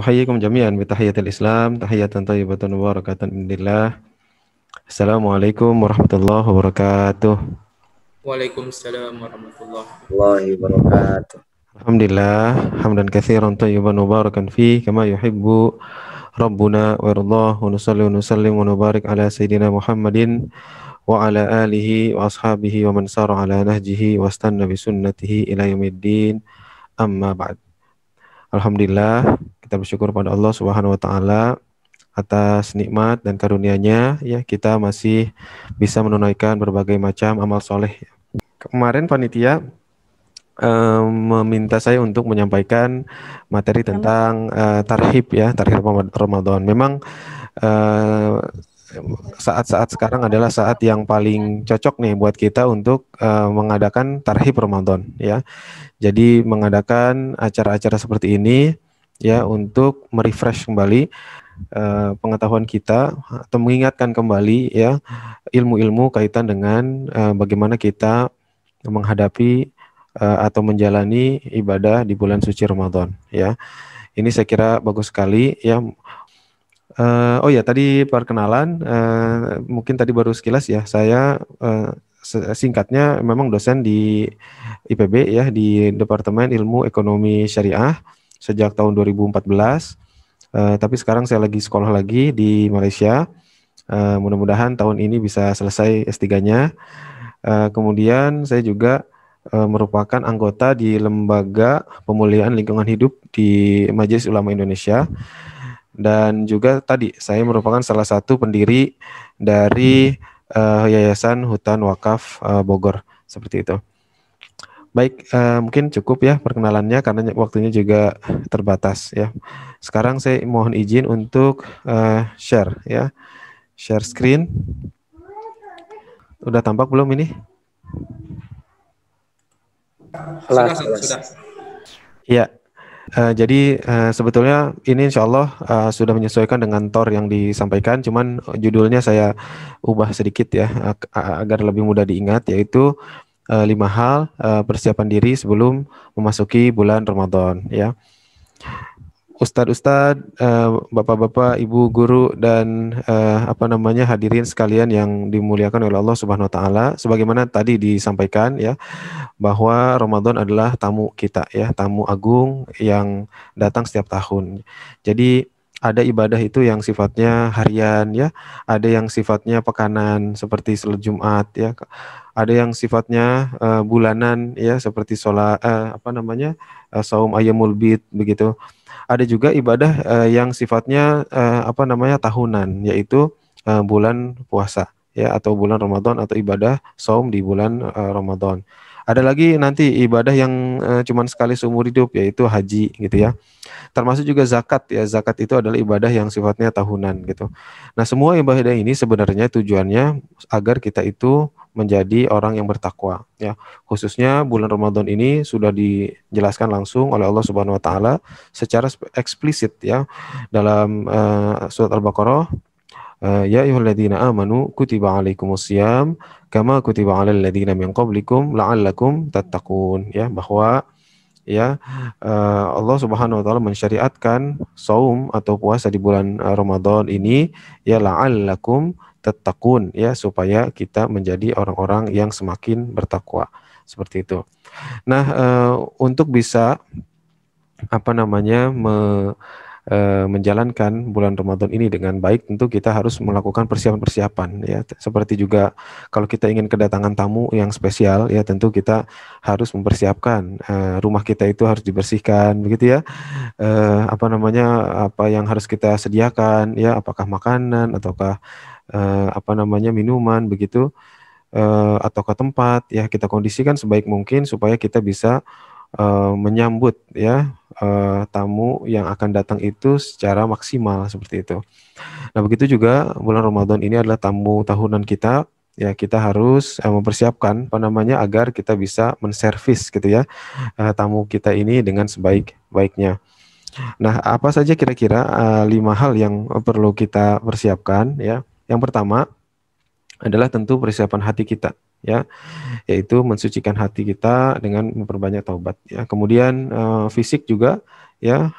Uhayyikum jami'an bi tahiyatil Islam, tahiyatan thayyibatan mubarakatan indillah. Assalamualaikum warahmatullahi wabarakatuh. Waalaikumsalam warahmatullahi Warahmatullahi wabarakatuh. Alhamdulillah, hamdan katsiran thayyiban mubarakan fi kama yuhibbu rabbuna wa yardah wa nusalli wa nusallim wa nubarik ala sayyidina Muhammadin wa ala alihi wa ashabihi wa man sara ala nahjihi wa istanna bi sunnatihi ila yaumiddin. Amma ba'd. Alhamdulillah, kita bersyukur pada Allah Subhanahu wa taala atas nikmat dan karunia-Nya ya kita masih bisa menunaikan berbagai macam amal soleh. Kemarin panitia meminta saya untuk menyampaikan materi tentang tarhib ya, tarhib Ramadan. Memang eh, saat-saat sekarang adalah saat yang paling cocok nih buat kita untuk mengadakan tarhib Ramadan ya. Jadi mengadakan acara-acara seperti ini ya untuk merefresh kembali pengetahuan kita atau mengingatkan kembali ya ilmu-ilmu kaitan dengan bagaimana kita menghadapi atau menjalani ibadah di bulan suci Ramadan ya. Ini saya kira bagus sekali ya. Oh ya tadi perkenalan mungkin tadi baru sekilas ya saya singkatnya memang dosen di IPB ya di Departemen Ilmu Ekonomi Syariah sejak tahun 2014. Tapi sekarang saya lagi sekolah lagi di Malaysia. Mudah-mudahan tahun ini bisa selesai S3-nya. Kemudian saya juga merupakan anggota di Lembaga Pemulihan Lingkungan Hidup di Majelis Ulama Indonesia. Dan juga tadi saya merupakan salah satu pendiri dari Yayasan Hutan Wakaf Bogor. Seperti itu. Baik, mungkin cukup ya perkenalannya karena waktunya juga terbatas ya. Sekarang saya mohon izin untuk share ya. Share screen. Udah tampak belum ini? Sudah. Iya. Jadi sebetulnya ini insya Allah sudah menyesuaikan dengan TOR yang disampaikan, cuman judulnya saya ubah sedikit ya agar lebih mudah diingat, yaitu 5 hal persiapan diri sebelum memasuki bulan Ramadan ya. Ustadz, bapak-bapak, ibu guru dan hadirin sekalian yang dimuliakan oleh Allah Subhanahu wa taala, sebagaimana tadi disampaikan ya bahwa Ramadan adalah tamu kita ya, tamu agung yang datang setiap tahun. Jadi ada ibadah itu yang sifatnya harian ya, ada yang sifatnya pekanan seperti salat Jumat ya, ada yang sifatnya bulanan ya seperti sholat saum ayyamul bid begitu. Ada juga ibadah yang sifatnya tahunan, yaitu bulan puasa ya atau bulan Ramadan atau ibadah saum di bulan Ramadan. Ada lagi nanti ibadah yang cuman sekali seumur hidup yaitu haji gitu ya. Termasuk juga zakat ya. Zakat itu adalah ibadah yang sifatnya tahunan gitu. Nah, semua ibadah ini sebenarnya tujuannya agar kita itu menjadi orang yang bertakwa ya. Khususnya bulan Ramadan ini sudah dijelaskan langsung oleh Allah Subhanahu wa taala secara eksplisit ya dalam surat Al-Baqarah, ya ayyuhalladzina amanu kutiba alaikumusiyam kama kutiba alal ladzina min qablikum la'allakum tattaqun ya, bahwa ya Allah Subhanahu wa taala mensyariatkan saum atau puasa di bulan Ramadan ini ya la'allakum tattaqun ya, supaya kita menjadi orang-orang yang semakin bertakwa seperti itu. Nah, untuk bisa menjalankan bulan Ramadan ini dengan baik, tentu kita harus melakukan persiapan-persiapan ya. Seperti juga kalau kita ingin kedatangan tamu yang spesial ya, tentu kita harus mempersiapkan rumah kita itu harus dibersihkan begitu ya. Apa yang harus kita sediakan ya, apakah makanan ataukah minuman begitu, ataukah tempat ya, kita kondisikan sebaik mungkin supaya kita bisa menyambut ya tamu yang akan datang itu secara maksimal seperti itu. Nah, begitu juga bulan Ramadan ini adalah tamu tahunan kita ya, kita harus mempersiapkan agar kita bisa menservis gitu ya tamu kita ini dengan sebaik-baiknya. Nah, apa saja kira-kira 5 hal yang perlu kita persiapkan ya. Yang pertama adalah tentu persiapan hati kita ya, yaitu mensucikan hati kita dengan memperbanyak taubat ya. Kemudian fisik juga ya,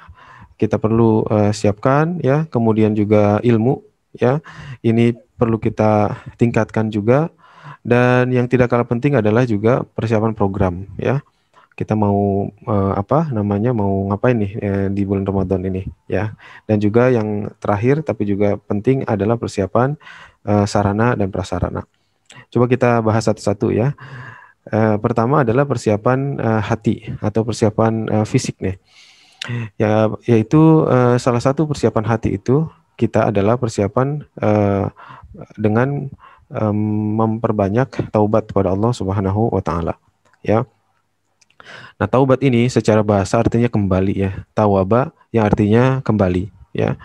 kita perlu siapkan ya, kemudian juga ilmu ya. Ini perlu kita tingkatkan juga, dan yang tidak kalah penting adalah juga persiapan program ya. Kita mau mau ngapain nih di bulan Ramadan ini ya. Dan juga yang terakhir tapi juga penting adalah persiapan sarana dan prasarana. Coba kita bahas satu-satu ya. Pertama adalah persiapan hati atau persiapan fisik nih. Ya, yaitu salah satu persiapan hati itu kita adalah persiapan dengan memperbanyak taubat kepada Allah Subhanahu wa taala. Ya. Nah, taubat ini secara bahasa artinya kembali ya. Tawaba yang artinya kembali ya.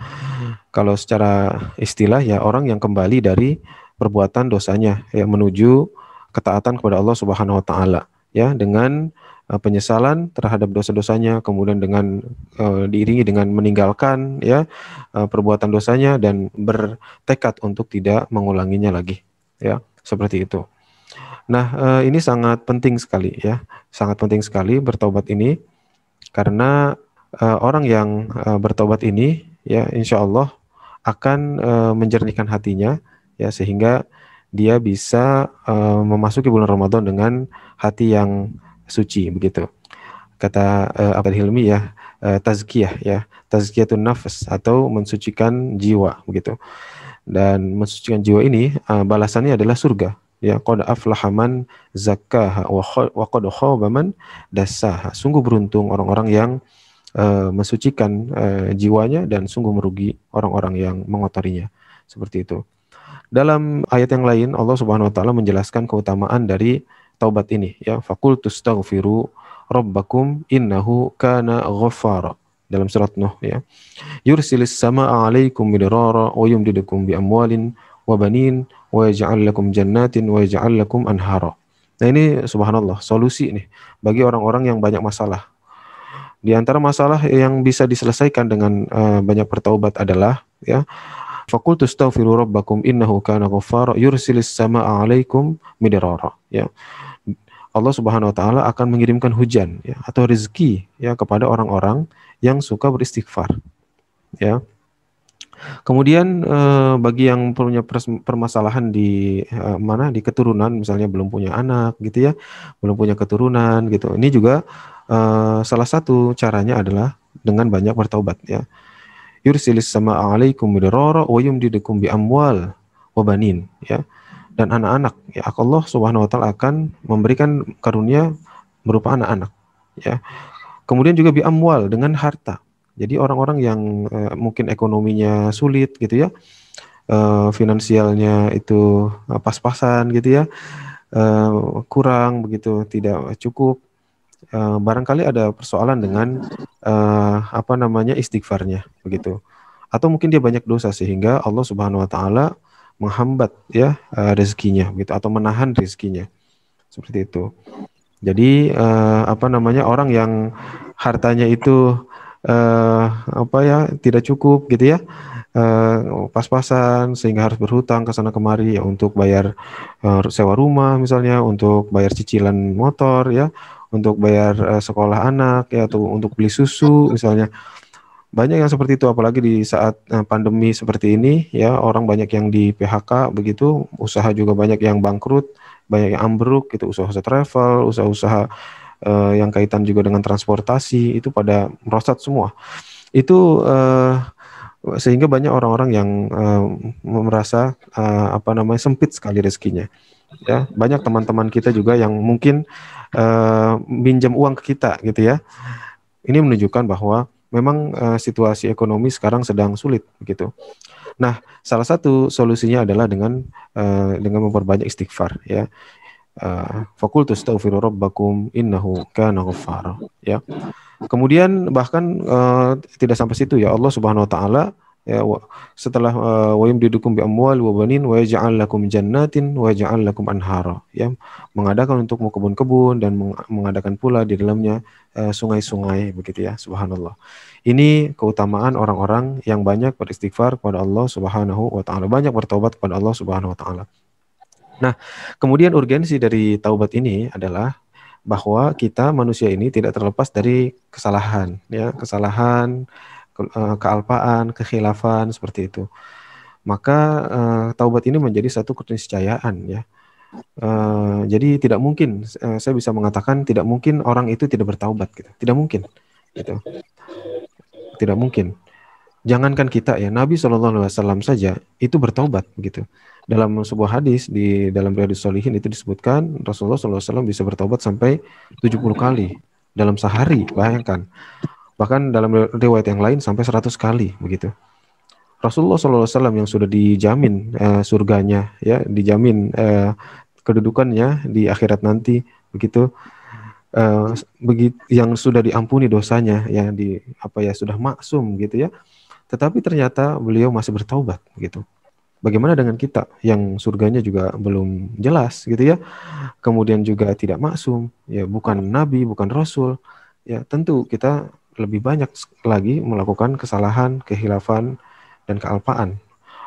Kalau secara istilah ya orang yang kembali dari perbuatan dosanya ya menuju ketaatan kepada Allah Subhanahu wa taala ya, dengan penyesalan terhadap dosa-dosanya, kemudian dengan diiringi dengan meninggalkan ya perbuatan dosanya dan bertekad untuk tidak mengulanginya lagi ya, seperti itu. Nah, ini sangat penting sekali ya, sangat penting sekali bertobat ini, karena orang yang bertobat ini ya insya Allah akan menjernihkan hatinya ya, sehingga dia bisa memasuki bulan Ramadan dengan hati yang suci begitu. Kata Abdul Hilmi ya, tazkiyah ya, tazkiyatun nafs atau mensucikan jiwa begitu. Dan mensucikan jiwa ini balasannya adalah surga. Ya, qad aflaha man zakkaha wa qad khaba man dassaha. Sungguh beruntung orang-orang yang mensucikan jiwanya, dan sungguh merugi orang-orang yang mengotorinya. Seperti itu. Dalam ayat yang lain Allah Subhanahu wa taala menjelaskan keutamaan dari taubat ini ya, faqul tastaghfiru rabbakum innahu kana ghaffara, dalam surat Nuh ya. Yursilis samaa 'alaikum midrara wa yumdidukum bi amwalin wa banin wa yaj'al lakum jannatin wa yaj'al lakum anhara. Nah, ini subhanallah solusi nih bagi orang-orang yang banyak masalah. Di antara masalah yang bisa diselesaikan dengan banyak bertaubat adalah ya, faqul tastaghfiru rabbakum innahu kana ghaffara yursilis samaa 'alaikum midrara ya. Allah Subhanahu wa taala akan mengirimkan hujan ya, atau rezeki ya kepada orang-orang yang suka beristighfar ya. Kemudian bagi yang punya permasalahan di di keturunan, misalnya belum punya anak gitu ya, belum punya keturunan gitu. Ini juga salah satu caranya adalah dengan banyak bertaubat ya. Yursilis samaa 'alaikum midrara wa yumdidukum bi amwal wa banin ya. Dan anak-anak ya, Allah Subhanahu wa taala akan memberikan karunia berupa anak-anak ya. Kemudian juga bi amwal, dengan harta. Jadi orang-orang yang mungkin ekonominya sulit gitu ya, finansialnya itu pas-pasan gitu ya, kurang begitu, tidak cukup, barangkali ada persoalan dengan istighfarnya begitu, atau mungkin dia banyak dosa sehingga Allah Subhanahu wa taala menghambat ya rezekinya gitu, atau menahan rezekinya, seperti itu. Jadi orang yang hartanya itu tidak cukup gitu ya, pas-pasan sehingga harus berhutang ke sana kemari ya, untuk bayar sewa rumah misalnya, untuk bayar cicilan motor ya, untuk bayar sekolah anak ya, atau untuk beli susu misalnya. Banyak yang seperti itu, apalagi di saat pandemi seperti ini ya, orang banyak yang di PHK begitu, usaha juga banyak yang bangkrut, banyak yang ambruk gitu, usaha-usaha travel, usaha-usaha yang kaitan juga dengan transportasi itu pada merosot semua. Itu sehingga banyak orang-orang yang merasa sempit sekali rezekinya. Ya, banyak teman-teman kita juga yang mungkin minjam uang ke kita gitu ya. Ini menunjukkan bahwa memang situasi ekonomi sekarang sedang sulit begitu. Nah, salah satu solusinya adalah dengan memperbanyak istighfar ya. Faqul tastaghfiru rabbakum innahu kana ghaffara ya. Kemudian bahkan tidak sampai situ ya, Allah Subhanahu wa taala ya, setelah wa yumdidukum bi amwal wa banin wa yaj'al lakum jannatin wa yaj'al lakum anhara ya, mengadakan untukmu kebun-kebun dan mengadakan pula di dalamnya sungai-sungai begitu ya, subhanallah. Ini keutamaan orang-orang yang banyak beristighfar kepada Allah Subhanahu wa taala, banyak bertobat kepada Allah Subhanahu wa taala. Nah, kemudian urgensi dari taubat ini adalah bahwa kita manusia ini tidak terlepas dari kesalahan ya, kesalahan. kealpaan, kekhilafan seperti itu. Maka taubat ini menjadi satu keniscayaan ya. Jadi tidak mungkin saya bisa mengatakan tidak mungkin orang itu tidak bertaubat gitu. Tidak mungkin gitu. Tidak mungkin. Jangankan kita ya, Nabi SAW saja itu bertaubat begitu. Dalam sebuah hadis di dalam Riyadhus Shalihin itu disebutkan Rasulullah SAW bisa bertaubat sampai 70 kali dalam sehari, bayangkan. Bahkan dalam riwayat yang lain sampai 100 kali begitu. Rasulullah SAW yang sudah dijamin surganya, ya, dijamin kedudukannya di akhirat nanti begitu. Begitu yang sudah diampuni dosanya, yang sudah maksum gitu ya. Tetapi ternyata beliau masih bertaubat gitu. Bagaimana dengan kita yang surganya juga belum jelas gitu ya. Kemudian juga tidak maksum, ya bukan nabi, bukan rasul. Ya tentu kita lebih banyak lagi melakukan kesalahan, kehilafan dan kealpaan.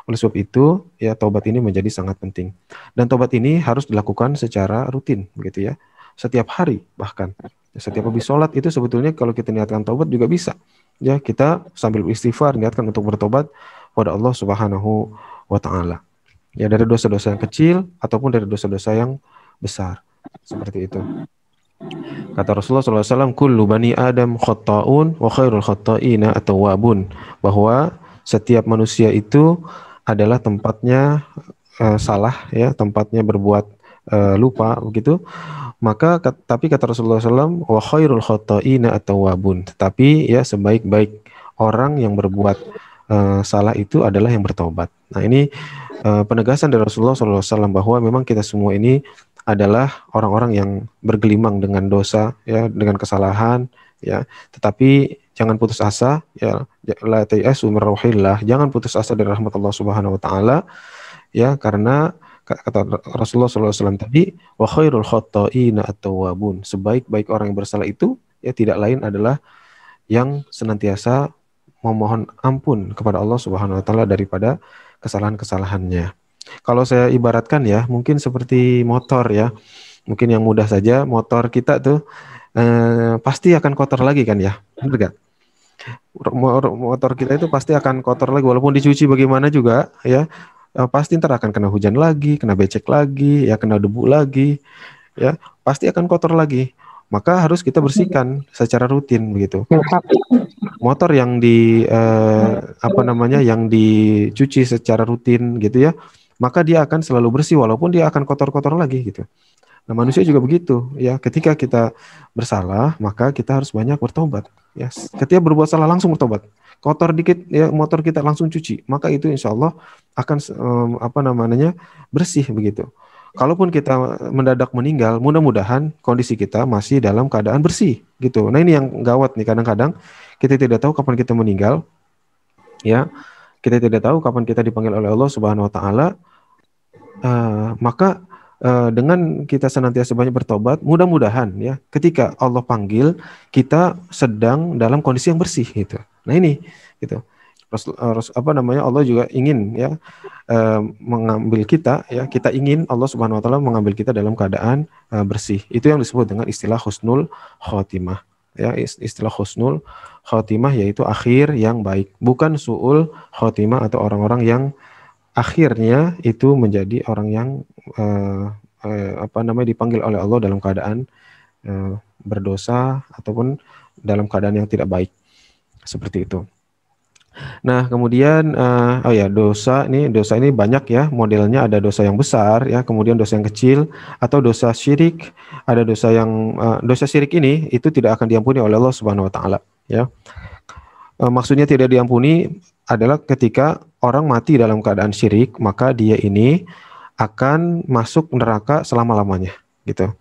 Oleh sebab itu, ya taubat ini menjadi sangat penting. Dan taubat ini harus dilakukan secara rutin begitu ya. Setiap hari bahkan. Setiap habis sholat itu sebetulnya kalau kita niatkan taubat juga bisa. Ya, kita sambil istighfar niatkan untuk bertobat pada Allah Subhanahu wa taala. Ya, dari dosa-dosa yang kecil ataupun dari dosa-dosa yang besar. Seperti itu. Kata Rasulullah SAW, kullu bani Adam khatta'un wa khairul khatta'ina at-tawwabun. Bahwa setiap manusia itu adalah tempatnya salah, ya, tempatnya berbuat lupa begitu. Maka tapi kata Rasulullah SAW, wa khairul khatta'ina at-tawwabun. Tetapi ya sebaik-baik orang yang berbuat salah itu adalah yang bertobat. Nah ini penegasan dari Rasulullah SAW bahwa memang kita semua ini adalah orang-orang yang bergelimang dengan dosa, ya, dengan kesalahan, ya. Tetapi jangan putus asa, ya. La tayasu min rauhillah. Jangan putus asa dari rahmat Allah Subhanahu wa taala, ya, karena kata Rasulullah SAW tadi, wa khairul khatta'ina at-tawwabun. Sebaik-baik orang yang bersalah itu ya tidak lain adalah yang senantiasa memohon ampun kepada Allah Subhanahu wa taala daripada kesalahan-kesalahannya. Kalau saya ibaratkan ya, mungkin seperti motor ya. Mungkin yang mudah saja, motor kita tuh pasti akan kotor lagi kan ya. Benar gak? Motor kita itu pasti akan kotor lagi walaupun dicuci bagaimana juga ya. Pasti ntar akan kena hujan lagi, kena becek lagi, ya kena debu lagi, ya pasti akan kotor lagi. Maka harus kita bersihkan secara rutin begitu. Motor yang yang dicuci secara rutin gitu ya, maka dia akan selalu bersih walaupun dia akan kotor-kotor lagi gitu. Nah manusia juga begitu ya. Ketika kita bersalah, maka kita harus banyak bertobat. Ya, ketika berbuat salah langsung bertobat. Kotor dikit ya motor kita langsung cuci, maka itu insya Allah akan bersih begitu. Kalaupun kita mendadak meninggal, mudah-mudahan kondisi kita masih dalam keadaan bersih gitu. Nah ini yang gawat nih, kadang-kadang kita tidak tahu kapan kita meninggal, ya kita tidak tahu kapan kita dipanggil oleh Allah Subhanahu Wa Taala. Maka dengan kita senantiasa banyak bertobat, mudah-mudahan ya ketika Allah panggil kita sedang dalam kondisi yang bersih gitu. Nah ini gitu. Allah juga ingin ya mengambil kita ya, kita ingin Allah Subhanahu wa taala mengambil kita dalam keadaan bersih. Itu yang disebut dengan istilah husnul khotimah. Ya, istilah husnul khotimah yaitu akhir yang baik, bukan suul khotimah atau orang-orang yang akhirnya itu menjadi orang yang dipanggil oleh Allah dalam keadaan berdosa ataupun dalam keadaan yang tidak baik. Seperti itu. Nah, kemudian dosa ini banyak ya modelnya, ada dosa yang besar ya, kemudian dosa yang kecil atau dosa syirik. Ada dosa yang dosa syirik ini itu tidak akan diampuni oleh Allah Subhanahu wa taala ya. Maksudnya tidak diampuni adalah ketika orang mati dalam keadaan syirik, maka dia ini akan masuk neraka selama-lamanya gitu.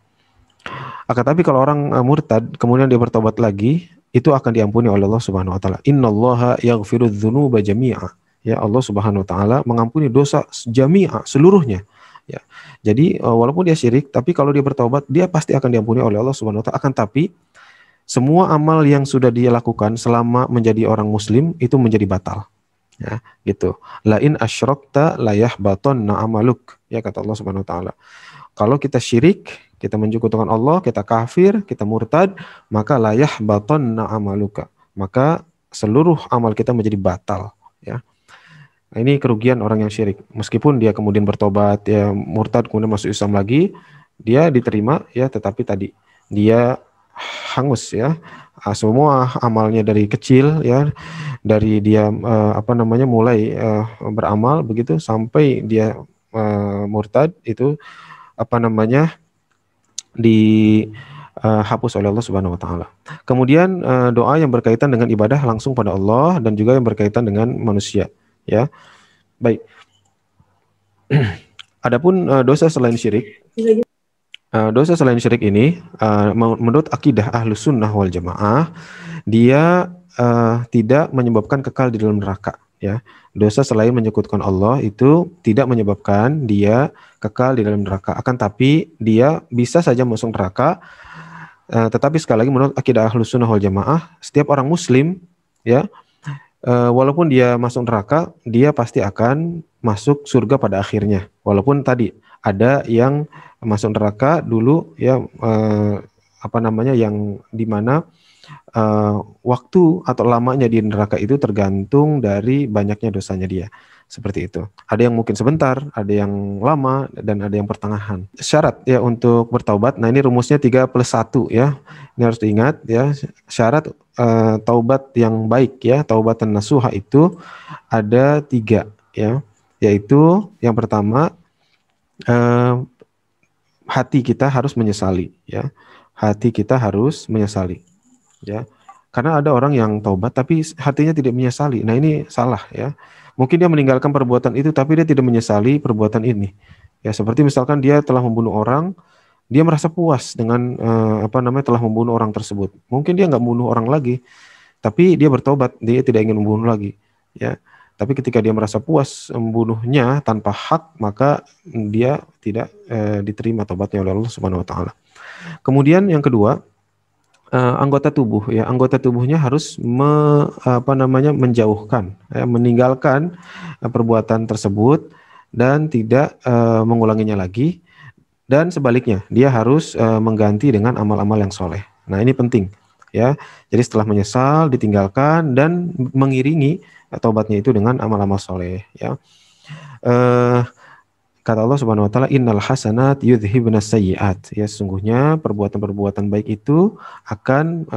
Tapi kalau orang murtad kemudian dia bertobat lagi, itu akan diampuni oleh Allah Subhanahu wa taala. Innallaha yaghfirudz dzunuba jami'a. Ya, Allah Subhanahu wa taala mengampuni dosa jami'a, seluruhnya. Ya. Jadi walaupun dia syirik, tapi kalau dia bertobat, dia pasti akan diampuni oleh Allah Subhanahu wa taala. Akan tapi semua amal yang sudah dia lakukan selama menjadi orang muslim itu menjadi batal. Ya, gitu. La in asyrakta la yahbatanna amaluk. Ya, kata Allah Subhanahu wa taala. Kalau kita syirik, kita menyekutukan Allah, kita kafir, kita murtad, maka layah baton amaluka. Maka seluruh amal kita menjadi batal, ya. Nah, ini kerugian orang yang syirik. Meskipun dia kemudian bertobat, ya murtad kemudian masuk Islam lagi, dia diterima ya, tetapi tadi dia hangus ya. Semua amalnya dari kecil ya, dari dia mulai beramal begitu sampai dia murtad itu dihapus oleh Allah Subhanahu wa taala. Kemudian doa yang berkaitan dengan ibadah langsung pada Allah dan juga yang berkaitan dengan manusia, ya. Baik. Adapun dosa selain syirik, dosa selain syirik ini menurut akidah Ahlus Sunnah wal Jamaah, dia tidak menyebabkan kekal di dalam neraka, ya. Dosa selain menyekutukan Allah itu tidak menyebabkan dia kekal di dalam neraka, akan tapi dia bisa saja masuk neraka. Tetapi sekali lagi menurut akidah Ahlus Sunnah wal Jamaah, setiap orang muslim ya, walaupun dia masuk neraka, dia pasti akan masuk surga pada akhirnya. Walaupun tadi ada yang masuk neraka dulu ya, yang dimana waktu atau lamanya di neraka itu tergantung dari banyaknya dosanya dia. Seperti itu. Ada yang mungkin sebentar, ada yang lama, dan ada yang pertengahan. Syarat ya untuk bertaubat, nah ini rumusnya 3+1 ya. Ini harus diingat ya. Syarat taubat yang baik ya, taubatan nasuha itu ada 3 ya. Yaitu yang pertama, hati kita harus menyesali ya. Hati kita harus menyesali ya. Karena ada orang yang taubat tapi hatinya tidak menyesali. Nah, ini salah ya. Mungkin dia meninggalkan perbuatan itu tapi dia tidak menyesali perbuatan ini. Ya, seperti misalkan dia telah membunuh orang, dia merasa puas dengan telah membunuh orang tersebut. Mungkin dia nggak membunuh orang lagi, tapi dia bertobat, dia tidak ingin membunuh lagi. Ya. Tapi ketika dia merasa puas membunuhnya tanpa hak, maka dia tidak diterima tobatnya oleh Allah Subhanahu wa taala. Kemudian yang kedua, anggota tubuh ya, anggota tubuhnya harus menjauhkan ya, meninggalkan perbuatan tersebut dan tidak mengulanginya lagi, dan sebaliknya dia harus mengganti dengan amal-amal yang soleh. Nah, ini penting ya. Jadi setelah menyesal ditinggalkan dan mengiringi taubatnya itu dengan amal-amal soleh ya. Kata Allah Subhanahu wa taala, innal hasanat yudhibnas sayyiat. Ya, sesungguhnya perbuatan-perbuatan baik itu akan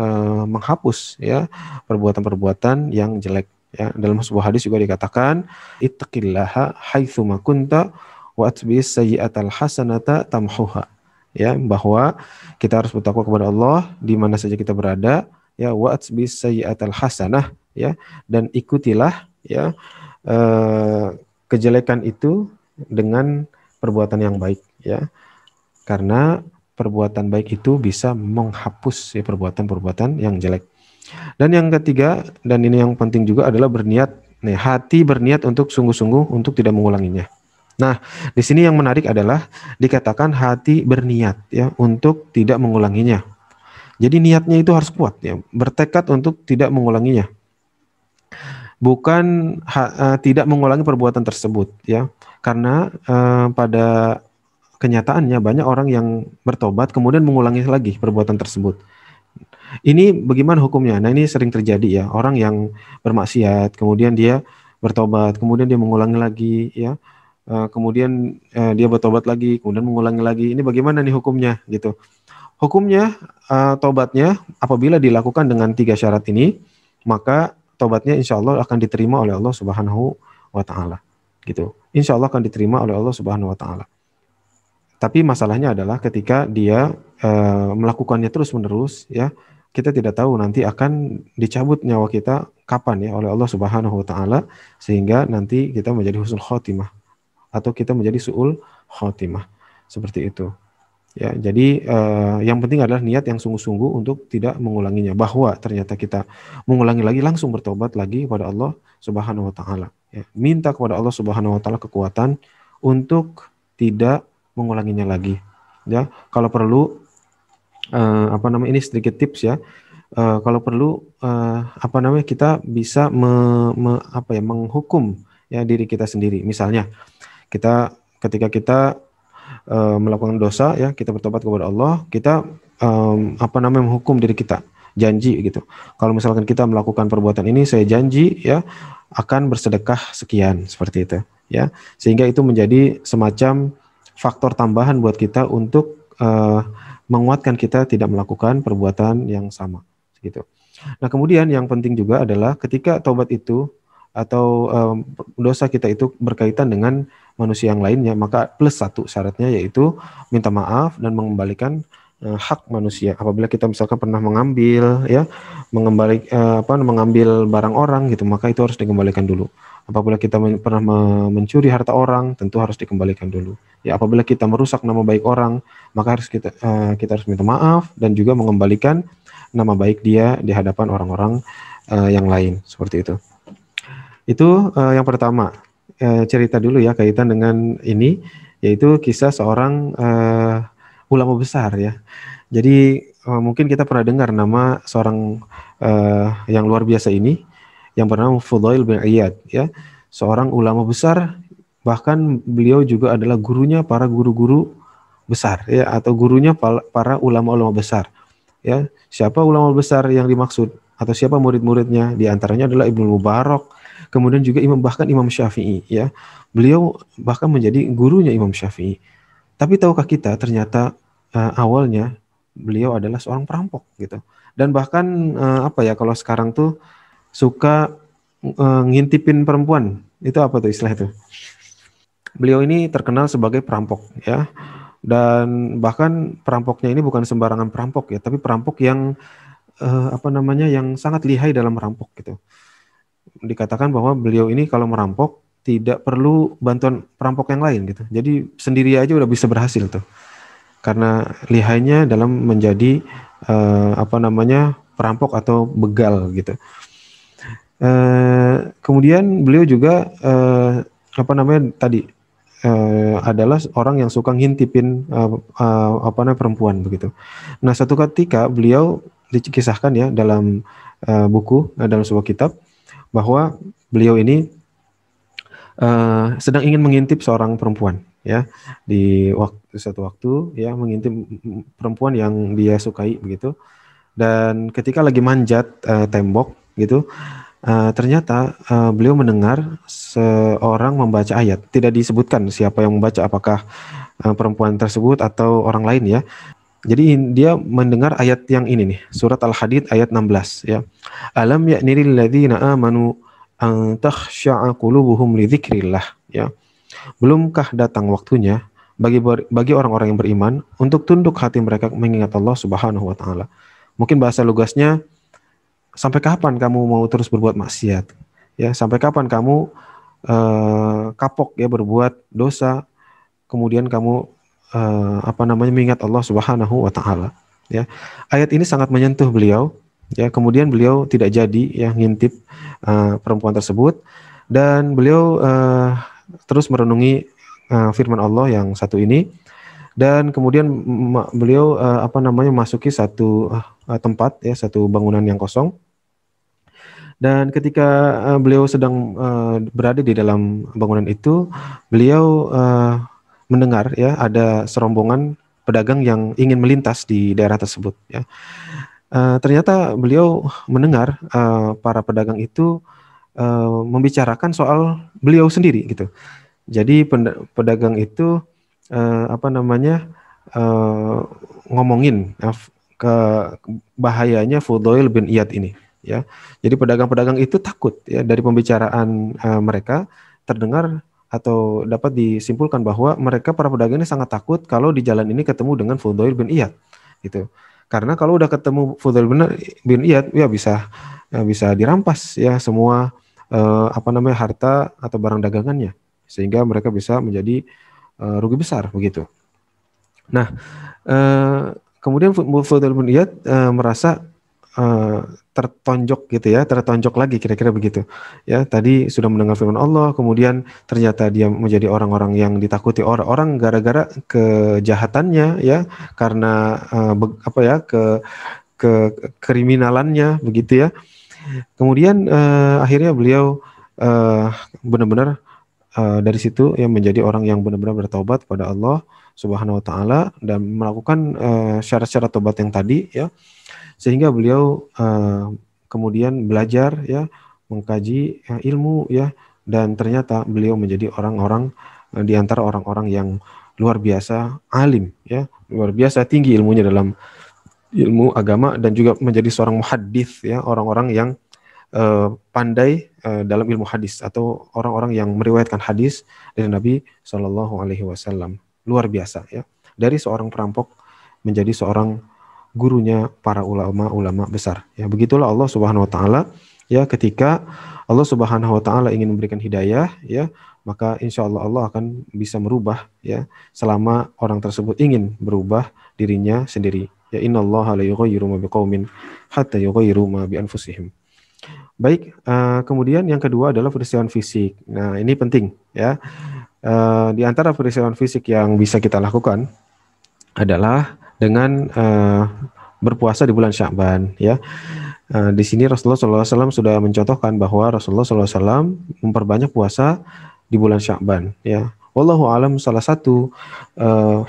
menghapus ya perbuatan-perbuatan yang jelek ya. Dalam sebuah hadis juga dikatakan, ittaqillaha haitsu ma kunta wa atbis sayyi'atal hasanata tamhuha. Ya, bahwa kita harus bertakwa kepada Allah di mana saja kita berada ya, wa atbis sayyi'atal hasanah ya, dan ikutilah ya kejelekan itu dengan perbuatan yang baik ya, karena perbuatan baik itu bisa menghapus ya perbuatan-perbuatan yang jelek. Dan yang ketiga, dan ini yang penting juga, adalah berniat. Nih, hati berniat untuk sungguh-sungguh untuk tidak mengulanginya. Nah, di sini yang menarik adalah dikatakan hati berniat ya untuk tidak mengulanginya. Jadi niatnya itu harus kuat ya, bertekad untuk tidak mengulanginya. Bukan tidak mengulangi perbuatan tersebut ya. Karena pada kenyataannya banyak orang yang bertobat kemudian mengulangi lagi perbuatan tersebut. Ini bagaimana hukumnya? Nah, ini sering terjadi ya, orang yang bermaksiat kemudian dia bertobat, kemudian dia mengulangi lagi ya. Kemudian dia bertobat lagi, kemudian mengulangi lagi. Ini bagaimana nih hukumnya gitu? Hukumnya tobatnya apabila dilakukan dengan 3 syarat ini, maka tobatnya insya Allah akan diterima oleh Allah Subhanahu wa taala. Gitu. Insya Allah akan diterima oleh Allah Subhanahu wa taala. Tapi masalahnya adalah ketika dia melakukannya terus-menerus ya, kita tidak tahu nanti akan dicabut nyawa kita kapan ya oleh Allah Subhanahu wa taala, sehingga nanti kita menjadi husnul khotimah atau kita menjadi su'ul khotimah. Seperti itu. Ya, jadi yang penting adalah niat yang sungguh-sungguh untuk tidak mengulanginya. Bahwa ternyata kita mengulangi lagi, langsung bertobat lagi kepada Allah Subhanahu wa taala. Ya, minta kepada Allah Subhanahu wa taala kekuatan untuk tidak mengulanginya lagi. Ya, kalau perlu ini sedikit tips ya. Kalau perlu kita bisa menghukum ya diri kita sendiri. Misalnya ketika kita melakukan dosa ya, kita bertobat kepada Allah, kita menghukum diri kita. janji gitu. Kalau misalkan kita melakukan perbuatan ini, saya janji ya akan bersedekah sekian seperti itu ya. Sehingga itu menjadi semacam faktor tambahan buat kita untuk menguatkan kita tidak melakukan perbuatan yang sama gitu. Nah, kemudian yang penting juga adalah ketika taubat itu atau dosa kita itu berkaitan dengan manusia yang lainnya, maka plus satu syaratnya yaitu minta maaf dan mengembalikan hak manusia. Apabila kita misalkan pernah mengambil ya, mengambil barang orang gitu, maka itu harus dikembalikan dulu. Apabila kita pernah mencuri harta orang, tentu harus dikembalikan dulu. Ya, apabila kita merusak nama baik orang, maka kita harus minta maaf dan juga mengembalikan nama baik dia di hadapan orang-orang yang lain seperti itu. Itu yang pertama. Cerita dulu ya kaitan dengan ini, yaitu kisah seorang ulama besar ya. Jadi mungkin kita pernah dengar nama seorang yang luar biasa ini yang bernama Fudail bin Iyad ya. Seorang ulama besar, bahkan beliau juga adalah gurunya para guru-guru besar ya, atau gurunya para ulama-ulama besar. Ya, siapa ulama besar yang dimaksud atau siapa murid-muridnya? Di antaranya adalah Ibnu Mubarak, kemudian juga bahkan Imam Syafi'i ya. Beliau bahkan menjadi gurunya Imam Syafi'i. Tapi tahukah kita ternyata awalnya beliau adalah seorang perampok gitu. Dan bahkan kalau sekarang tuh suka ngintipin perempuan. Itu apa tuh istilah itu? Beliau ini terkenal sebagai perampok ya. Dan bahkan perampoknya ini bukan sembarangan perampok ya, tapi perampok yang yang sangat lihai dalam merampok gitu. Dikatakan bahwa beliau ini kalau merampok tidak perlu bantuan perampok yang lain gitu. Jadi sendiri aja udah bisa berhasil tuh. Karena lihainya dalam menjadi perampok atau begal gitu. Kemudian beliau juga adalah orang yang suka ngintipin perempuan begitu. Nah, satu ketika beliau dikisahkan ya dalam buku, dalam sebuah kitab, bahwa beliau ini sedang ingin mengintip seorang perempuan ya, di suatu waktu ya, mengintip perempuan yang dia sukai begitu. Dan ketika lagi manjat tembok gitu, ternyata beliau mendengar seorang membaca ayat. Tidak disebutkan siapa yang membaca, apakah perempuan tersebut atau orang lain ya. Jadi dia mendengar ayat yang ini nih, surat Al-Hadid ayat 16 ya. Alam ya'nil ladzina amanu an takhsha'a qulubuhum li dzikrillah ya. Belumkah datang waktunya bagi orang-orang yang beriman untuk tunduk hati mereka mengingat Allah Subhanahu wa taala. Mungkin bahasa lugasnya, sampai kapan kamu mau terus berbuat maksiat? Ya, sampai kapan kamu kapok ya berbuat dosa, kemudian kamu mengingat Allah Subhanahu wa taala. Ya. Ayat ini sangat menyentuh beliau. Ya, kemudian beliau tidak jadi ya ngintip perempuan tersebut, dan beliau terus merenungi firman Allah yang satu ini, dan kemudian beliau masuki satu tempat ya, satu bangunan yang kosong. Dan ketika beliau sedang berada di dalam bangunan itu, beliau mendengar ya ada serombongan pedagang yang ingin melintas di daerah tersebut ya. Ternyata beliau mendengar para pedagang itu membicarakan soal beliau sendiri gitu. Jadi pedagang itu ngomongin ke bahayanya Fudail bin Iyad ini ya. Jadi pedagang-pedagang itu takut ya, dari pembicaraan mereka terdengar atau dapat disimpulkan bahwa mereka para pedagang ini sangat takut kalau di jalan ini ketemu dengan Fudail bin Iyad gitu. Karena kalau udah ketemu Fudail bin Iyad ya bisa dirampas ya semua harta atau barang dagangannya, sehingga mereka bisa menjadi rugi besar begitu. Nah, kemudian Fudail bin Iyad merasa tertonjok gitu ya, tertonjok lagi kira-kira begitu. Ya, tadi sudah mendengar firman Allah, kemudian ternyata dia menjadi orang-orang yang ditakuti orang-orang gara-gara kejahatannya ya, karena kriminalannya begitu ya. Kemudian akhirnya beliau benar-benar dari situ yang menjadi orang yang benar-benar bertaubat kepada Allah Subhanahu wa taala dan melakukan syarat-syarat taubat yang tadi ya, sehingga beliau kemudian belajar ya, mengkaji ilmu ya, dan ternyata beliau menjadi orang-orang di antara orang-orang yang luar biasa alim ya, luar biasa tinggi ilmunya dalam ilmu agama, dan juga menjadi seorang muhaddits ya, orang-orang yang pandai dalam ilmu hadis atau orang-orang yang meriwayatkan hadis dari Nabi Shallallahu Alaihi Wasallam. Luar biasa ya, dari seorang perampok menjadi seorang gurunya para ulama-ulama besar ya. Begitulah Allah Subhanahu Wa Taala ya, ketika Allah Subhanahu Wa Taala ingin memberikan hidayah ya, maka insya Allah Allah akan bisa merubah ya, selama orang tersebut ingin berubah dirinya sendiri ya. Innallaha la yughayyiru ma biqaumin hatta yughayyiru ma bi anfusihim. Baik, kemudian yang kedua adalah peristiwa fisik. Nah, ini penting ya. Di antara peristiwa fisik yang bisa kita lakukan adalah dengan berpuasa di bulan Sya'ban ya. Di sini Rasulullah SAW sudah mencontohkan bahwa Rasulullah SAW memperbanyak puasa di bulan Sya'ban ya. Wallahu alam, salah satu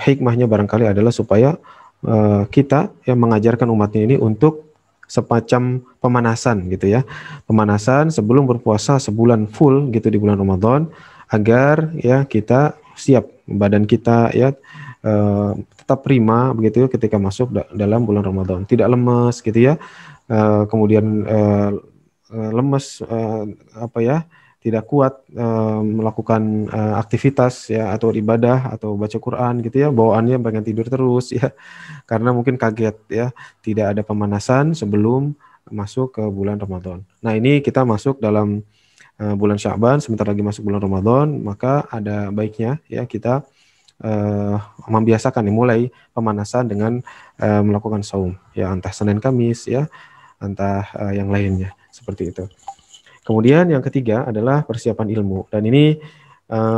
hikmahnya barangkali adalah supaya kita yang mengajarkan umatnya ini untuk semacam pemanasan gitu ya, pemanasan sebelum berpuasa sebulan full gitu di bulan Ramadan, agar ya kita siap, badan kita ya tetap prima begitu ketika masuk dalam bulan Ramadan, tidak lemes gitu ya, kemudian lemes apa ya, tidak kuat melakukan aktivitas ya atau ibadah atau baca Quran gitu ya, bawaannya pengen tidur terus ya, karena mungkin kaget ya, tidak ada pemanasan sebelum masuk ke bulan Ramadan. Nah, ini kita masuk dalam bulan Sya'ban, sebentar lagi masuk bulan Ramadan, maka ada baiknya ya kita membiasakan mulai pemanasan dengan melakukan saum ya, entah Senin Kamis ya, entah yang lainnya seperti itu. Kemudian yang ketiga adalah persiapan ilmu, dan ini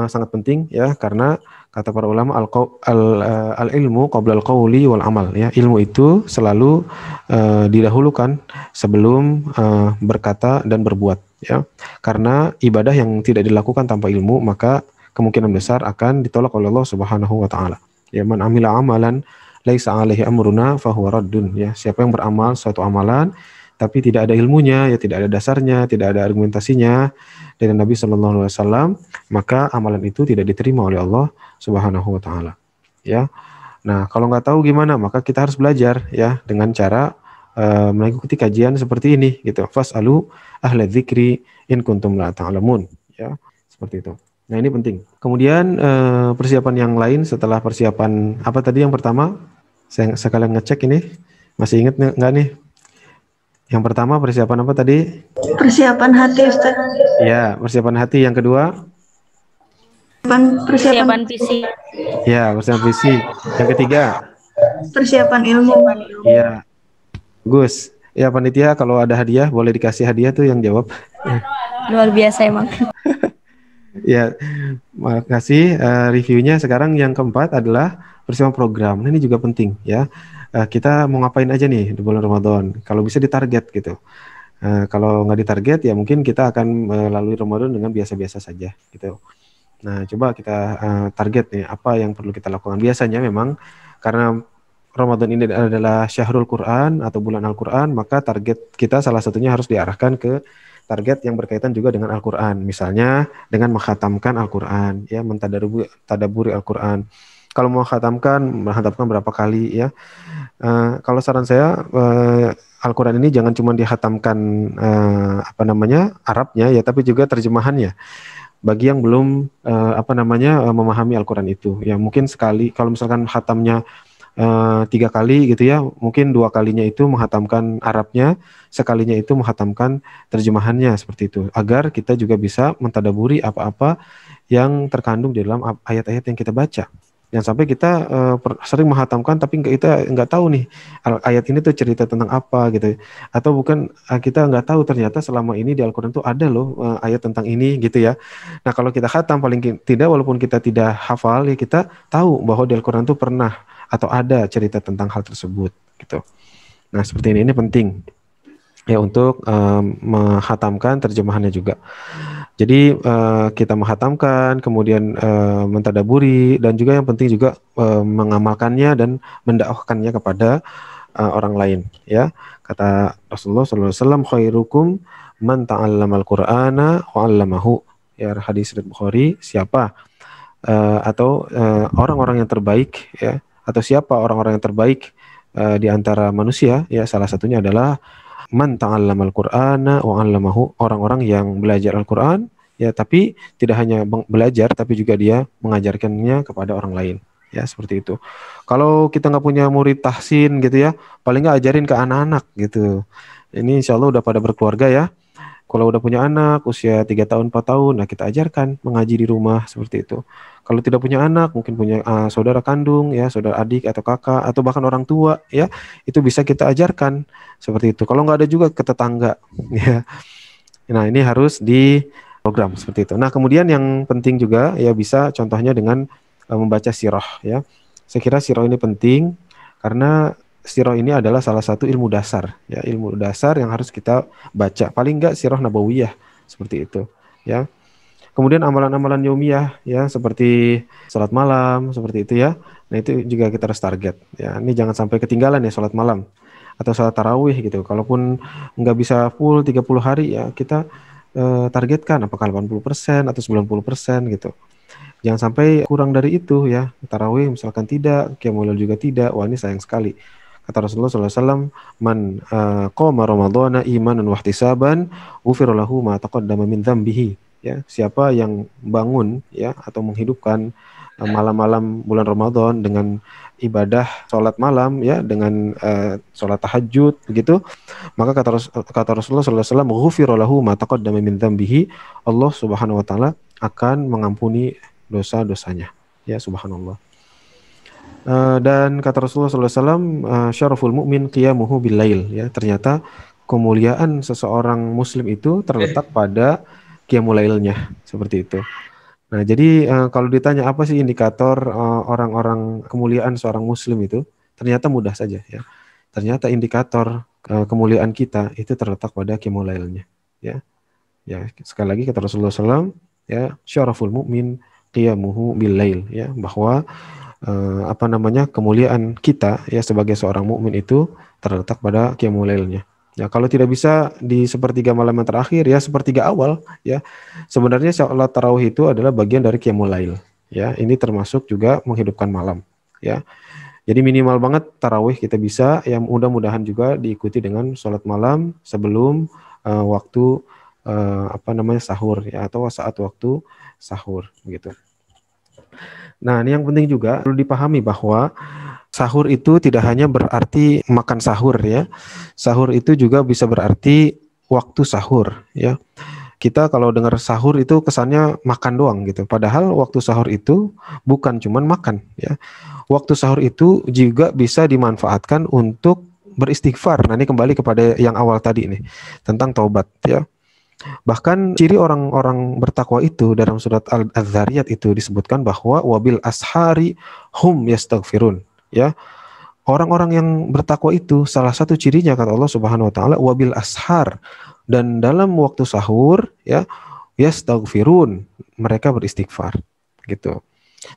sangat penting ya, karena kata para ulama al-ilmu qabla al-qawli wal amal ya, ilmu itu selalu didahulukan sebelum berkata dan berbuat ya, karena ibadah yang tidak dilakukan tanpa ilmu maka kemungkinan besar akan ditolak oleh Allah Subhanahu wa taala. Ya, man amila amalan laisa alaihi amruna fahuwa raddun ya, siapa yang beramal suatu amalan tapi tidak ada ilmunya ya, tidak ada dasarnya, tidak ada argumentasinya dari Nabi Shallallahu Alaihi Wasallam, maka amalan itu tidak diterima oleh Allah Subhanahu Wa Taala. Ya, nah kalau nggak tahu gimana, maka kita harus belajar ya dengan cara mengikuti kajian seperti ini gitu. Fas'alu ahla dzikri in kuntum la ta'lamun ya, seperti itu. Nah, ini penting. Kemudian persiapan yang lain setelah persiapan apa tadi yang pertama? Saya sekalian ngecek ini, masih ingat nggak nih? Yang pertama persiapan apa tadi? Persiapan hati, Ustaz. Ya, persiapan hati. Yang kedua? Persiapan fisik. Ya, persiapan fisik. Yang ketiga? Persiapan ilmu. Ya, Gus. Ya, panitia kalau ada hadiah boleh dikasih hadiah tuh yang jawab. Luar biasa emang. Ya, makasih reviewnya. Sekarang yang keempat adalah persiapan program. Nah, ini juga penting ya. Kita mau ngapain aja nih di bulan Ramadan? Kalau bisa ditarget gitu. Kalau nggak ditarget ya mungkin kita akan melalui Ramadan dengan biasa-biasa saja gitu. Nah, coba kita target nih apa yang perlu kita lakukan. Biasanya memang karena Ramadan ini adalah syahrul Quran atau bulan Al-Quran, maka target kita salah satunya harus diarahkan ke target yang berkaitan juga dengan Al-Quran. Misalnya dengan menghatamkan Al-Quran, ya, mentadaburi Al-Quran. Kalau mau menghatamkan berapa kali ya. Kalau saran saya Al-Quran ini jangan cuma dihatamkan Arabnya ya, tapi juga terjemahannya. Bagi yang belum memahami Al-Quran itu, ya mungkin sekali kalau misalkan hatamnya 3 kali gitu ya, mungkin 2 kalinya itu menghatamkan Arabnya, sekalinya itu menghatamkan terjemahannya, seperti itu, agar kita juga bisa mentadaburi apa-apa yang terkandung di dalam ayat-ayat yang kita baca. Jangan sampai kita sering menghatamkan tapi kita nggak tahu nih ayat ini tuh cerita tentang apa gitu, atau bukan kita nggak tahu ternyata selama ini di Al-Quran tuh ada loh ayat tentang ini gitu ya. Nah, kalau kita khatam paling tidak, walaupun kita tidak hafal ya, kita tahu bahwa di Al-Quran tuh pernah atau ada cerita tentang hal tersebut gitu. Nah, seperti ini penting ya untuk menghatamkan terjemahannya juga. Jadi kita menghatamkan, kemudian mentadaburi, dan juga yang penting juga mengamalkannya dan mendakwahkannya kepada orang lain. Ya, kata Rasulullah SAW, khairukum man ta'allamal Qur'ana wa 'allamahu. Ya, hadis riwayat Bukhari, siapa orang-orang yang terbaik, ya, atau siapa orang-orang yang terbaik di antara manusia, ya, salah satunya adalah man ta'allamal Qur'ana wa 'allamahu, orang-orang yang belajar Al-Qur'an, ya, tapi tidak hanya belajar tapi juga dia mengajarkannya kepada orang lain, ya, seperti itu. Kalau kita nggak punya murid tahsin gitu ya, paling nggak ajarin ke anak-anak gitu. Ini insya Allah udah pada berkeluarga ya. Kalau udah punya anak usia 3 tahun 4 tahun, nah kita ajarkan mengaji di rumah seperti itu. Kalau tidak punya anak, mungkin punya saudara kandung ya, saudara adik atau kakak atau bahkan orang tua ya, itu bisa kita ajarkan seperti itu. Kalau nggak ada juga ke tetangga ya. Nah, ini harus di program seperti itu. Nah, kemudian yang penting juga ya bisa contohnya dengan membaca sirah ya. Saya kira sirah ini penting karena sirah ini adalah salah satu ilmu dasar ya, ilmu dasar yang harus kita baca. Paling enggak sirah nabawiyah seperti itu ya. Kemudian amalan-amalan yaumiyah ya seperti sholat malam seperti itu ya. Nah, itu juga kita harus target ya. Ini jangan sampai ketinggalan ya sholat malam atau sholat tarawih gitu. Kalaupun nggak bisa full 30 hari ya kita targetkan apakah 80% atau 90% gitu. Jangan sampai kurang dari itu ya. Tarawih misalkan tidak, qiyamul lail juga tidak. Wah, ini sayang sekali. Kata Rasulullah SAW, man qoma ramadhana imanan wahtisaban ghufira lahu ma taqaddama min dzambihi. Ya, siapa yang bangun ya atau menghidupkan malam-malam bulan Ramadan dengan ibadah sholat malam ya, dengan sholat tahajud begitu, maka kata Rasulullah SAW, ghufira lahu ma taqaddama min dzambihi, Allah Subhanahu wa taala akan mengampuni dosa-dosanya. Ya, subhanallah. Dan kata Rasulullah SAW, syaraful mu'min qiyamuhu bil lail. Ya, ternyata kemuliaan seseorang muslim itu terletak pada qiyamul lailnya, seperti itu. Nah, jadi kalau ditanya apa sih indikator orang-orang kemuliaan seorang muslim itu, ternyata mudah saja ya. Ternyata indikator kemuliaan kita itu terletak pada qiyamul lailnya. Ya, ya, sekali lagi kata Rasulullah SAW, ya, syaraful mu'min qiyamuhu bil lail, ya, bahwa kemuliaan kita ya sebagai seorang mukmin itu terletak pada qiyamul lailnya. Ya, kalau tidak bisa di sepertiga malam yang terakhir ya sepertiga awal ya. Sebenarnya salat tarawih itu adalah bagian dari qiyamul lail. Ya, ini termasuk juga menghidupkan malam ya. Jadi minimal banget tarawih kita bisa, yang mudah-mudahan juga diikuti dengan salat malam sebelum waktu sahur ya, atau saat waktu sahur begitu. Nah, ini yang penting juga perlu dipahami bahwa sahur itu tidak hanya berarti makan sahur ya. Sahur itu juga bisa berarti waktu sahur ya. Kita kalau dengar sahur itu kesannya makan doang gitu. Padahal waktu sahur itu bukan cuman makan ya. Waktu sahur itu juga bisa dimanfaatkan untuk beristighfar. Nah, ini kembali kepada yang awal tadi nih tentang taubat ya. Bahkan ciri orang-orang bertakwa itu dalam surat Al-Dzariyat itu disebutkan bahwa wabil ashari hum yastaghfirun ya. Orang-orang yang bertakwa itu salah satu cirinya kata Allah Subhanahu wa taala wabil ashar, dan dalam waktu sahur ya yastaghfirun, mereka beristighfar gitu.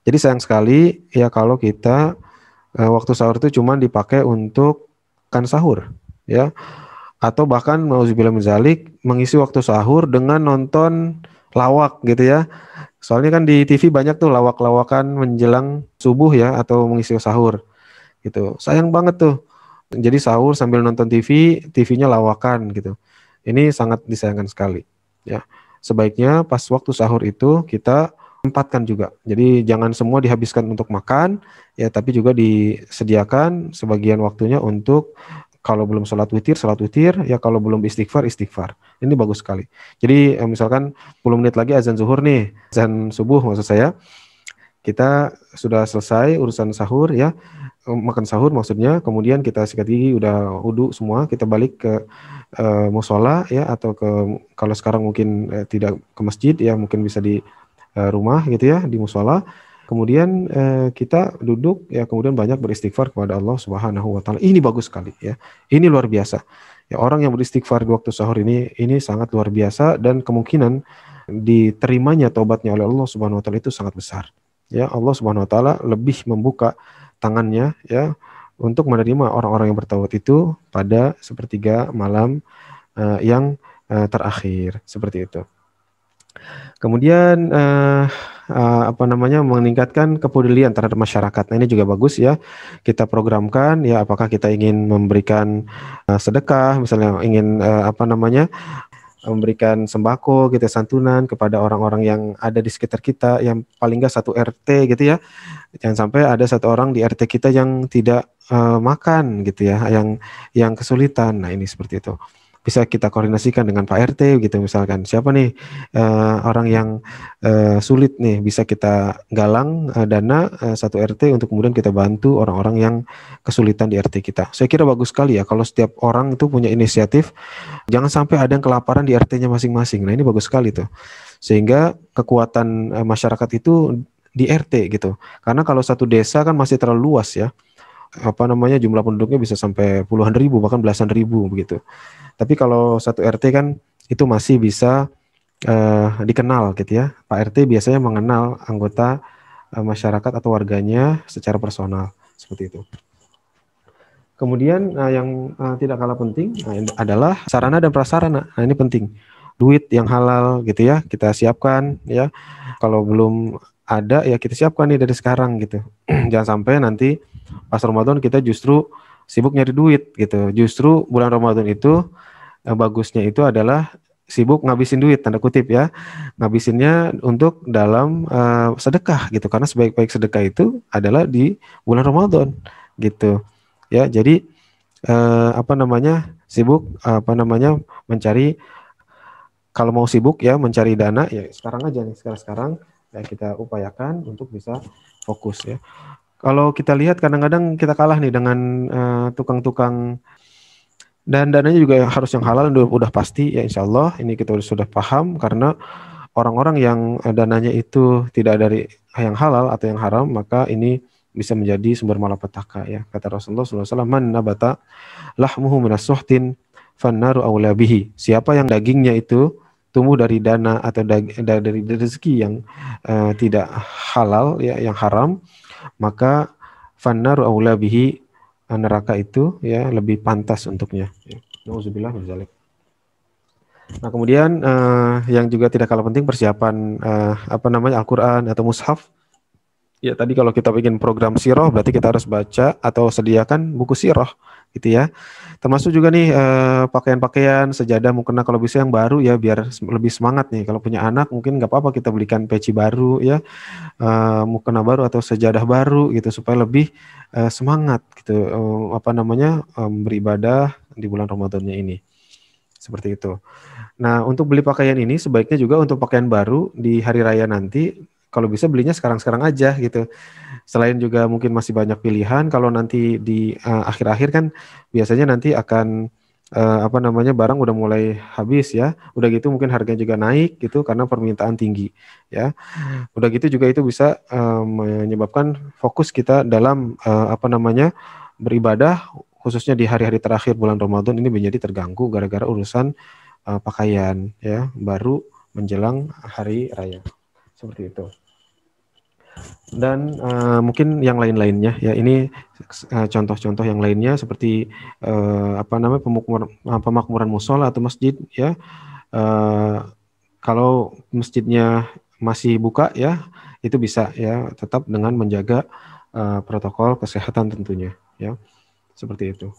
Jadi sayang sekali ya kalau kita waktu sahur itu cuma dipakai untuk kan sahur ya. Atau bahkan nauzubillah min dzalik mengisi waktu sahur dengan nonton lawak gitu ya. Soalnya kan di TV banyak tuh lawak-lawakan menjelang subuh ya atau mengisi sahur gitu. Sayang banget tuh. Jadi sahur sambil nonton TV, TV-nya lawakan gitu. Ini sangat disayangkan sekali ya. Sebaiknya pas waktu sahur itu kita tempatkan juga. Jadi jangan semua dihabiskan untuk makan ya, tapi juga disediakan sebagian waktunya untuk kalau belum sholat witir ya, kalau belum istighfar. Ini bagus sekali. Jadi misalkan 10 menit lagi azan zuhur nih, azan subuh maksud saya, kita sudah selesai urusan sahur ya, makan sahur maksudnya, kemudian kita sikat gigi, udah wudu semua, kita balik ke musola ya, atau kalau sekarang mungkin tidak ke masjid ya, mungkin bisa di rumah gitu ya, di musola. Kemudian kita duduk ya, kemudian banyak beristighfar kepada Allah Subhanahu wa taala. Ini bagus sekali ya. Ini luar biasa. Ya, orang yang beristighfar di waktu sahur ini sangat luar biasa, dan kemungkinan diterimanya taubatnya oleh Allah Subhanahu wa taala itu sangat besar. Ya, Allah Subhanahu wa taala lebih membuka tangannya ya untuk menerima orang-orang yang bertaubat itu pada sepertiga malam yang terakhir, seperti itu. Kemudian meningkatkan kepedulian terhadap masyarakat. Nah, ini juga bagus ya. Kita programkan ya, apakah kita ingin memberikan sedekah, misalnya ingin memberikan sembako gitu, santunan kepada orang-orang yang ada di sekitar kita, yang paling nggak satu RT gitu ya. Jangan sampai ada satu orang di RT kita yang tidak makan gitu ya, yang kesulitan. Nah, ini seperti itu. Bisa kita koordinasikan dengan Pak RT gitu, misalkan siapa nih orang yang sulit nih, bisa kita galang dana satu RT untuk kemudian kita bantu orang-orang yang kesulitan di RT kita. Saya kira bagus sekali ya kalau setiap orang itu punya inisiatif, jangan sampai ada yang kelaparan di RT-nya masing-masing. Nah, ini bagus sekali tuh, sehingga kekuatan masyarakat itu di RT gitu. Karena kalau satu desa kan masih terlalu luas ya, jumlah penduduknya bisa sampai puluhan ribu bahkan belasan ribu begitu. Tapi kalau satu RT kan itu masih bisa dikenal gitu ya. Pak RT biasanya mengenal anggota masyarakat atau warganya secara personal, seperti itu. Kemudian yang tidak kalah penting adalah sarana dan prasarana. Nah, ini penting. Duit yang halal gitu ya, kita siapkan ya. Kalau belum ada ya kita siapkan nih dari sekarang gitu. Jangan sampai nanti pas Ramadan kita justru sibuk nyari duit gitu. Justru bulan Ramadan itu bagusnya itu adalah sibuk ngabisin duit, tanda kutip ya, ngabisinnya untuk dalam sedekah gitu, karena sebaik-baik sedekah itu adalah di bulan Ramadan gitu ya. Jadi sibuk mencari, kalau mau sibuk ya mencari dana ya sekarang aja nih, sekarang ya kita upayakan untuk bisa fokus ya. Kalau kita lihat kadang-kadang kita kalah nih dengan tukang-tukang. Dan dananya juga harus yang halal, udah pasti ya, insya Allah ini kita sudah paham, karena orang-orang yang dananya itu tidak dari yang halal atau yang haram, maka ini bisa menjadi sumber malapetaka ya. Kata Rasulullah SAW, man nabata lahmuhu minas suhtin fannaru awla bihi. Siapa yang dagingnya itu tumbuh dari dana atau dari rezeki yang tidak halal ya, yang haram, maka fannaru awla bihi, neraka itu ya lebih pantas untuknya. Nauzubillah min dzalik. Nah, kemudian yang juga tidak kalah penting persiapan Al-Qur'an atau mushaf. Ya, tadi kalau kita bikin program sirah berarti kita harus baca atau sediakan buku sirah gitu ya. Termasuk juga nih pakaian-pakaian, sejadah mukena kalau bisa yang baru ya, biar lebih semangat nih. Kalau punya anak mungkin nggak apa-apa kita belikan peci baru ya, mukena baru atau sejadah baru gitu, supaya lebih semangat gitu beribadah di bulan Ramadannya ini. Seperti itu. Nah, untuk beli pakaian ini sebaiknya juga untuk pakaian baru di hari raya nanti, kalau bisa belinya sekarang-sekarang aja gitu. Selain juga mungkin masih banyak pilihan, kalau nanti di akhir-akhir kan biasanya nanti akan barang udah mulai habis ya. Udah gitu mungkin harganya juga naik gitu karena permintaan tinggi ya. Udah gitu juga itu bisa menyebabkan fokus kita dalam beribadah, khususnya di hari-hari terakhir bulan Ramadan ini menjadi terganggu gara-gara urusan pakaian ya baru menjelang hari raya. Seperti itu. Dan mungkin yang lain-lainnya ya, ini contoh-contoh yang lainnya seperti pemakmuran musola atau masjid ya. Kalau masjidnya masih buka ya, itu bisa ya, tetap dengan menjaga protokol kesehatan tentunya ya. Seperti itu.